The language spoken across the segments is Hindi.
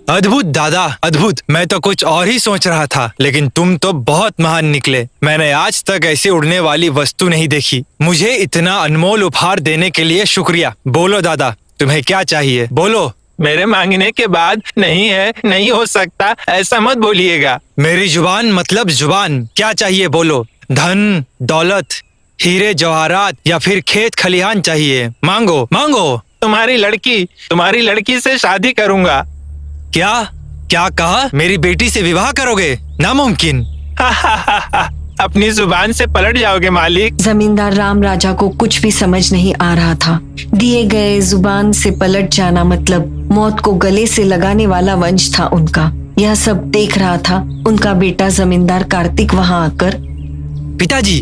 अद्भुत दादा, अद्भुत। मैं तो कुछ और ही सोच रहा था, लेकिन तुम तो बहुत महान निकले। मैंने आज तक ऐसी उड़ने वाली वस्तु नहीं देखी। मुझे इतना अनमोल उपहार देने के लिए शुक्रिया। बोलो दादा, तुम्हें क्या चाहिए? बोलो। मेरे मांगने के बाद नहीं है, नहीं हो सकता, ऐसा मत बोलिएगा। मेरी जुबान मतलब जुबान। क्या चाहिए बोलो? धन, दौलत, हीरे जवाहरात या फिर खेत खलिहान चाहिए? मांगो मांगो। तुम्हारी लड़की से शादी करूंगा। क्या क्या कहा? मेरी बेटी से विवाह करोगे? नामुमकिन। अपनी जुबान से पलट जाओगे मालिक। जमींदार राम राजा को कुछ भी समझ नहीं आ रहा था। दिए गए जुबान से पलट जाना मतलब मौत को गले से लगाने वाला वंश था उनका। यह सब देख रहा था उनका बेटा जमींदार कार्तिक वहां आकर, पिताजी,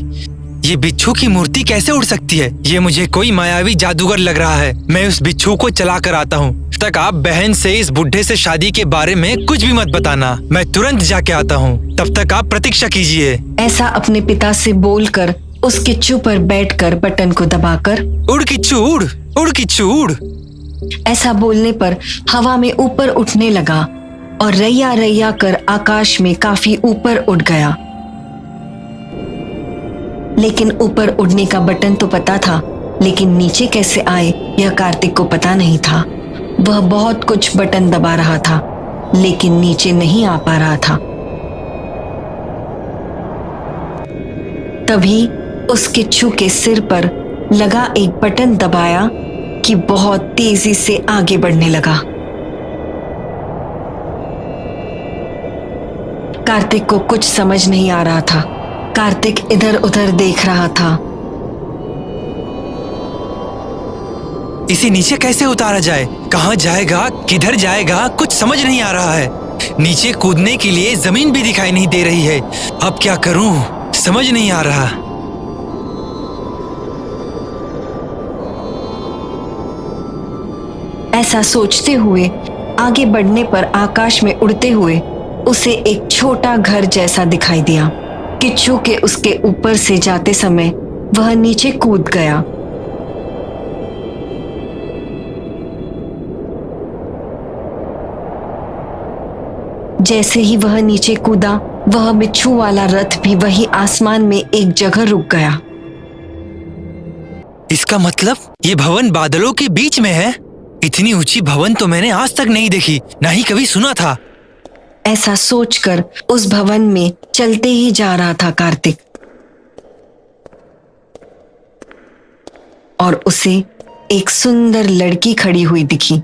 ये बिच्छू की मूर्ति कैसे उड़ सकती है? ये मुझे कोई मायावी जादूगर लग रहा है। मैं उस बिच्छू को चला कर आता हूँ। तक आप बहन से इस बुढ़े से शादी के बारे में कुछ भी मत बताना। मैं तुरंत जाके आता हूँ। तब तक आप प्रतीक्षा कीजिए। ऐसा अपने पिता से बोलकर उस किच्चू पर बैठकर बटन को दबाकर, उड़ किच्चू उड़, उड़ किच्चू उड़। ऐसा बोलने पर हवा में ऊपर उठने लगा और रैया रैया कर आकाश में काफी ऊपर उड़ गया। लेकिन ऊपर उड़ने का बटन तो पता था, लेकिन नीचे कैसे आए यह कार्तिक को पता नहीं था। वह बहुत कुछ बटन दबा रहा था, लेकिन नीचे नहीं आ पा रहा था। तभी उस किच्चू के सिर पर लगा एक बटन दबाया कि बहुत तेजी से आगे बढ़ने लगा। कार्तिक को कुछ समझ नहीं आ रहा था। कार्तिक इधर उधर देख रहा था। इसे नीचे कैसे उतारा जाए? कहाँ जाएगा, किधर जाएगा, कुछ समझ नहीं आ रहा है। नीचे कूदने के लिए जमीन भी दिखाई नहीं दे रही है। अब क्या करूं, समझ नहीं आ रहा। ऐसा सोचते हुए आगे बढ़ने पर आकाश में उड़ते हुए उसे एक छोटा घर जैसा दिखाई दिया। किच्चू के उसके ऊपर से जाते समय वह नीचे कूद गया। जैसे ही वह नीचे कूदा, वह बिच्छू वाला रथ भी वही आसमान में एक जगह रुक गया। इसका मतलब ये भवन बादलों के बीच में है। इतनी ऊंची भवन तो मैंने आज तक नहीं देखी, ना ही कभी सुना था। ऐसा सोचकर उस भवन में चलते ही जा रहा था कार्तिक, और उसे एक सुंदर लड़की खड़ी हुई दिखी।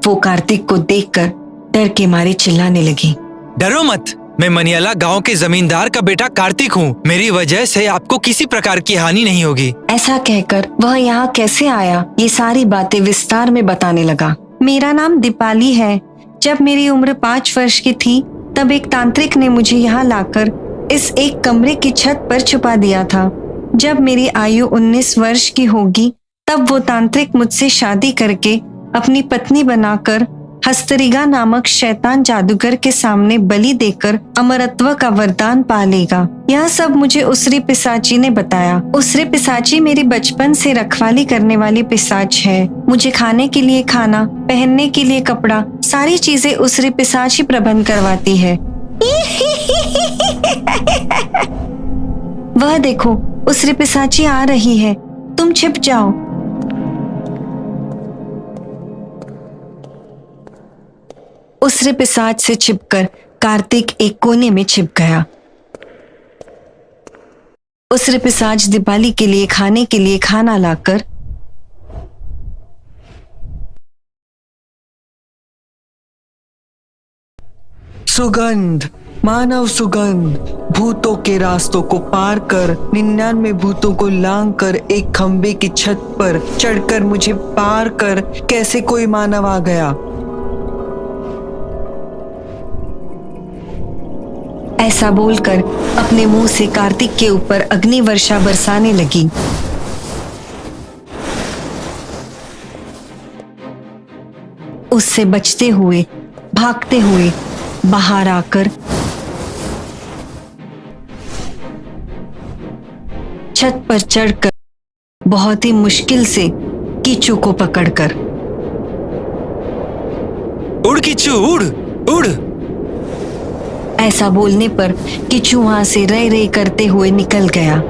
वो कार्तिक को देखकर डर के मारे चिल्लाने लगी। डरो मत, मैं मनियाला गांव के जमींदार का बेटा कार्तिक हूँ। मेरी वजह से आपको किसी प्रकार की हानि नहीं होगी। ऐसा कहकर वह यहाँ कैसे आया, ये सारी बातें विस्तार में बताने लगा। मेरा नाम दीपाली है। जब मेरी उम्र 5 वर्ष की थी, तब एक तांत्रिक ने मुझे यहाँ लाकर इस एक कमरे की छत पर छुपा दिया था। जब मेरी आयु 19 वर्ष की होगी, तब वो तांत्रिक मुझसे शादी करके अपनी पत्नी बनाकर हस्तरिगा नामक शैतान जादूगर के सामने बलि देकर अमरत्व का वरदान पा लेगा। यह सब मुझे उसरी पिशाची ने बताया। उसरी पिशाची मेरी बचपन से रखवाली करने वाली पिशाच है। मुझे खाने के लिए खाना, पहनने के लिए कपड़ा, सारी चीजें उसरी पिशाची प्रबंध करवाती है। वह देखो, उसरी पिशाची आ रही है, तुम छिप जाओ। उसरे पिशाच से छिपकर कार्तिक एक कोने में छिप गया। उसरे पिशाच दीपाली के लिए खाने के लिए खाना लाकर सुगंध, मानव सुगंध, भूतों के रास्तों को पार कर 99 भूतों को लांग कर एक खंबे की छत पर चढ़कर मुझे पार कर कैसे कोई मानव आ गया। ऐसा बोलकर अपने मुंह से कार्तिक के ऊपर अग्नि वर्षा बरसाने लगी। उससे बचते हुए, भागते हुए बाहर आकर छत पर चढ़कर बहुत ही मुश्किल से कीचू को पकड़कर। उड़ किच्चू उड़ उड़। ऐसा बोलने पर कीचू वहां से रे रे करते हुए निकल गया।